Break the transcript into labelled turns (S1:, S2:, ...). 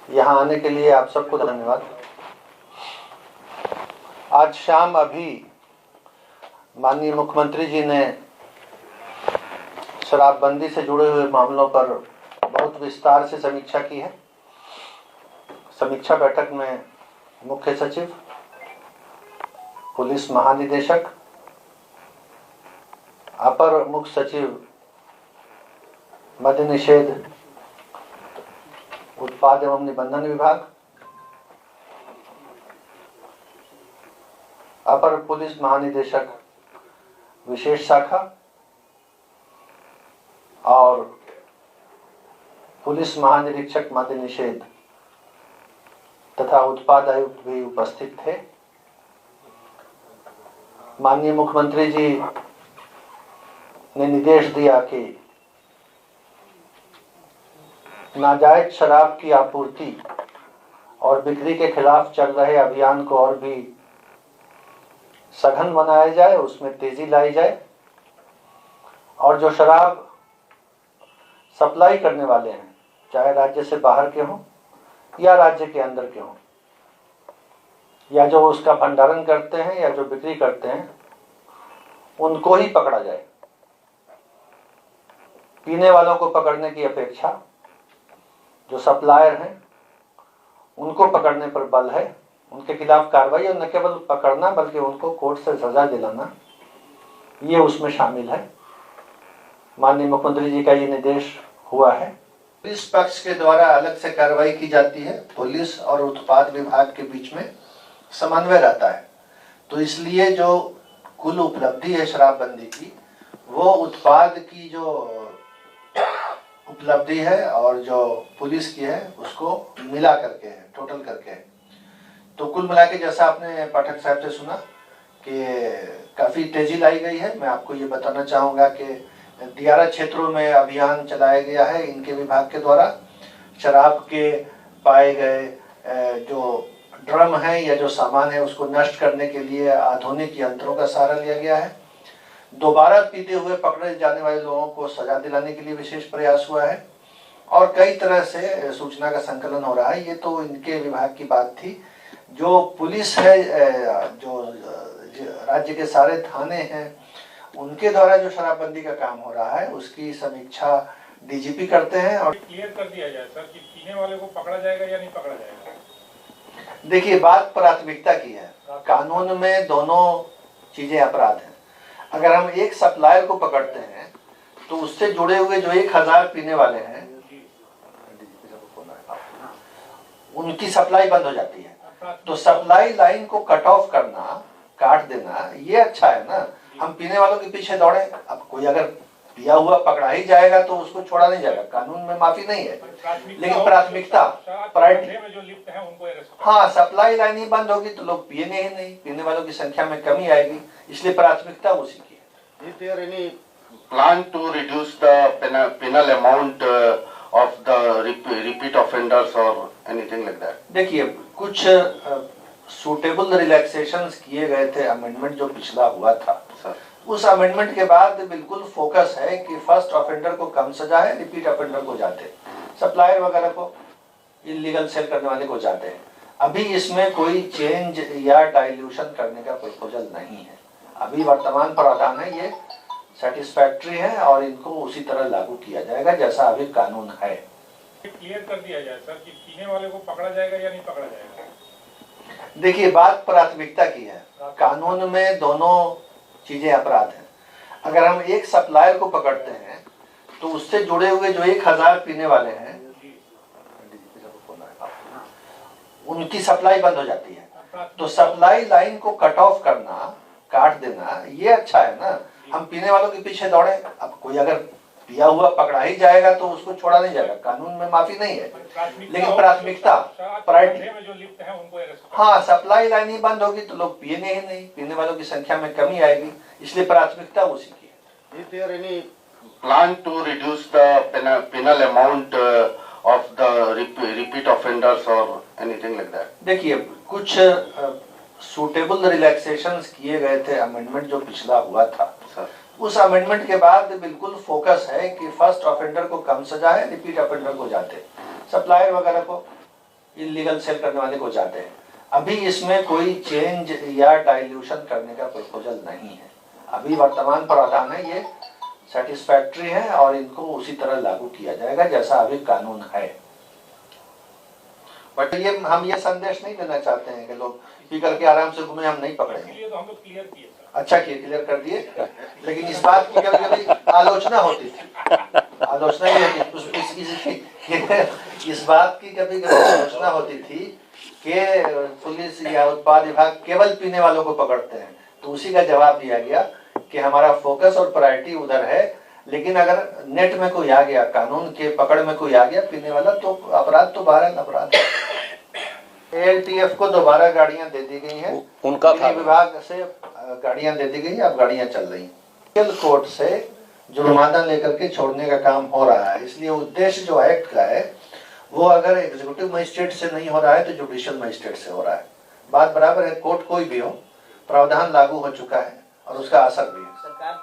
S1: यहाँ आने के लिए आप सबको धन्यवाद। आज शाम अभी माननीय मुख्यमंत्री जी ने शराबबंदी से जुड़े हुए मामलों पर बहुत विस्तार से समीक्षा की है। समीक्षा बैठक में मुख्य सचिव, पुलिस महानिदेशक, अपर मुख्य सचिव मद्य निषेध, उत्पाद एवं निबंधन विभाग, अपर पुलिस महानिदेशक विशेष शाखा और पुलिस महानिरीक्षक मद्य निषेध तथा उत्पाद आयुक्त भी उपस्थित थे। माननीय मुख्यमंत्री जी ने निर्देश दिया कि नाजायज शराब की आपूर्ति और बिक्री के खिलाफ चल रहे अभियान को और भी सघन बनाया जाए, उसमें तेजी लाई जाए और जो शराब सप्लाई करने वाले हैं, चाहे राज्य से बाहर के हों या राज्य के अंदर के हों, या जो उसका भंडारण करते हैं या जो बिक्री करते हैं, उनको ही पकड़ा जाए। पीने वालों को पकड़ने की अपेक्षा जो सप्लायर हैं उनको पकड़ने पर बल है। उनके खिलाफ कार्रवाई और न केवल पकड़ना बल्कि उनको कोर्ट से सजा दिलाना, ये उसमें शामिल है। माननीय मुख्यमंत्री जी का ये निर्देश हुआ है। पुलिस पक्ष के द्वारा अलग से कार्रवाई की जाती है। पुलिस और उत्पाद विभाग के बीच में समन्वय रहता है। तो इसलिए जो कुल उपलब्धि है शराबबंदी की, वो उत्पाद की जो उपलब्धि है और जो पुलिस की है उसको मिला करके है, टोटल करके है। तो कुल मिला के जैसा आपने पाठक साहब से सुना कि काफ़ी तेजी लाई गई है। मैं आपको ये बताना चाहूँगा कि दियारा क्षेत्रों में अभियान चलाया गया है इनके विभाग के द्वारा। शराब के पाए गए जो ड्रम है या जो सामान है उसको नष्ट करने के लिए आधुनिक यंत्रों का सहारा लिया गया है। दोबारा पीते हुए पकड़े जाने वाले लोगों को सजा दिलाने के लिए विशेष प्रयास हुआ है और कई तरह से सूचना का संकलन हो रहा है। ये तो इनके विभाग की बात थी। जो पुलिस है, जो राज्य के सारे थाने हैं, उनके द्वारा जो शराबबंदी का काम हो रहा है उसकी समीक्षा डीजीपी करते हैं। और
S2: क्लियर कर दिया जाए सर कि पीने वाले को पकड़ा जाएगा या नहीं पकड़ा जाएगा।
S1: देखिए, बात प्राथमिकता की है। कानून में दोनों चीजें अपराध हैं। अगर हम एक सप्लायर को पकड़ते हैं तो उससे जुड़े हुए जो 1000 पीने वाले हैं उनकी सप्लाई बंद हो जाती है। तो सप्लाई लाइन को कट ऑफ करना, काट देना, ये अच्छा है ना। हम पीने वालों के पीछे दौड़े, अब कोई अगर पिया हुआ पकड़ा ही जाएगा तो उसको छोड़ा नहीं जाएगा। कानून में माफी नहीं है, लेकिन प्राथमिकता हाँ, सप्लाई लाइन ही बंद होगी तो लोग पिएंगे ही नहीं, पीने वालों की संख्या में कमी आएगी, इसलिए प्राथमिकता उसी की है।
S3: Is there any plan to reduce the penal amount of the repeat offenders or anything like that?
S1: देखिए, कुछ सूटेबल रिलैक्सेशंस किए गए थे। अमेंडमेंट जो पिछला हुआ था
S3: सर,
S1: उस अमेंडमेंट के बाद बिल्कुल फोकस है कि फर्स्ट ऑफेंडर को कम सजा है, रिपीट ऑफेंडर को जाते, सप्लायर वगैरह को, इलीगल सेल करने वाले को जाते हैं। अभी इसमें कोई चेंज या डाइल्यूशन करने का प्रपोजल नहीं है। अभी वर्तमान प्रावधान है, ये सेटिस्फैक्ट्री है और इनको उसी तरह लागू किया जाएगा जैसा अभी कानून है।
S2: क्लियर कर दिया जाए सर कि पीने वाले को पकड़ा जाएगा या नहीं पकड़ा जाएगा।
S1: देखिए, बात प्राथमिकता की है। कानून में दोनों चीजें अपराध हैं। अगर हम एक सप्लायर को पकड़ते हैं तो उससे जुड़े हुए जो 1000 पीने वाले हैं उनकी सप्लाई बंद हो जाती है। तो सप्लाई लाइन को कट ऑफ करना, काट देना, ये अच्छा है ना। हम पीने वालों के पीछे दौड़े, अब कोई अगर पिया हुआ पकड़ा ही जाएगा तो उसको छोड़ा नहीं जाएगा। कानून में माफी नहीं है, लेकिन प्राथमिकता हाँ, सप्लाई लाइन ही बंद होगी तो लोग पिएंगे ही नहीं, पीने वालों की संख्या में कमी आएगी, इसलिए प्राथमिकता उसी की है।
S3: Is there any plan to reduce the penal amount of the repeat offenders or anything like that?
S1: देखिए, कुछ सूटेबल रिलैक्सेशंस किए गए थे। अमेंडमेंट जो पिछला हुआ था
S3: सर,
S1: उस अमेंडमेंट के बाद बिल्कुल फोकस है कि फर्स्ट ऑफेंडर को कम सजा है, रिपीट ऑफेंडर को जाते, सप्लायर वगैरह को, इलीगल सेल करने वाले को जाते हैं। अभी इसमें कोई चेंज या डाइल्यूशन करने का प्रपोजल नहीं है। अभी वर्तमान प्रावधान है ये सेटिस्फैक्ट्री है और इनको उसी तरह लागू किया जाएगा जैसा अभी कानून है। बट ये हम ये संदेश नहीं देना चाहते हैं कि लोग पी करके आराम से घूमे, हम नहीं पकड़ेंगे।
S2: इसलिए तो हम लोग क्लियर किए सर।
S1: अच्छा किए, क्लियर कर दिए। लेकिन इस बात की कभी कभी आलोचना होती थी, आलोचना ये इस बात की कभी कभी आलोचना होती थी कि पुलिस या उत्पाद विभाग केवल पीने वालों को पकड़ते हैं। तो उसी का जवाब दिया गया कि हमारा फोकस और प्रायोरिटी उधर है, लेकिन अगर नेट में कोई आ गया, कानून के पकड़ में कोई आ गया पीने वाला, तो अपराध तो 12 अपराध है। ALTF को दोबारा गाड़ियां दे दी गई हैं,
S4: उनका था
S1: विभाग से गाड़ियां दे दी गई, अब गाड़ियां चल रही हैं। कोर्ट से जुर्माना लेकर के छोड़ने का काम हो रहा है। इसलिए उद्देश्य जो एक्ट का है वो अगर एग्जीक्यूटिव मजिस्ट्रेट से नहीं हो रहा है तो जुडिशियल मजिस्ट्रेट से हो रहा है। बात बराबर है, कोर्ट कोई भी हो, प्रावधान लागू हो चुका है और उसका असर भी है।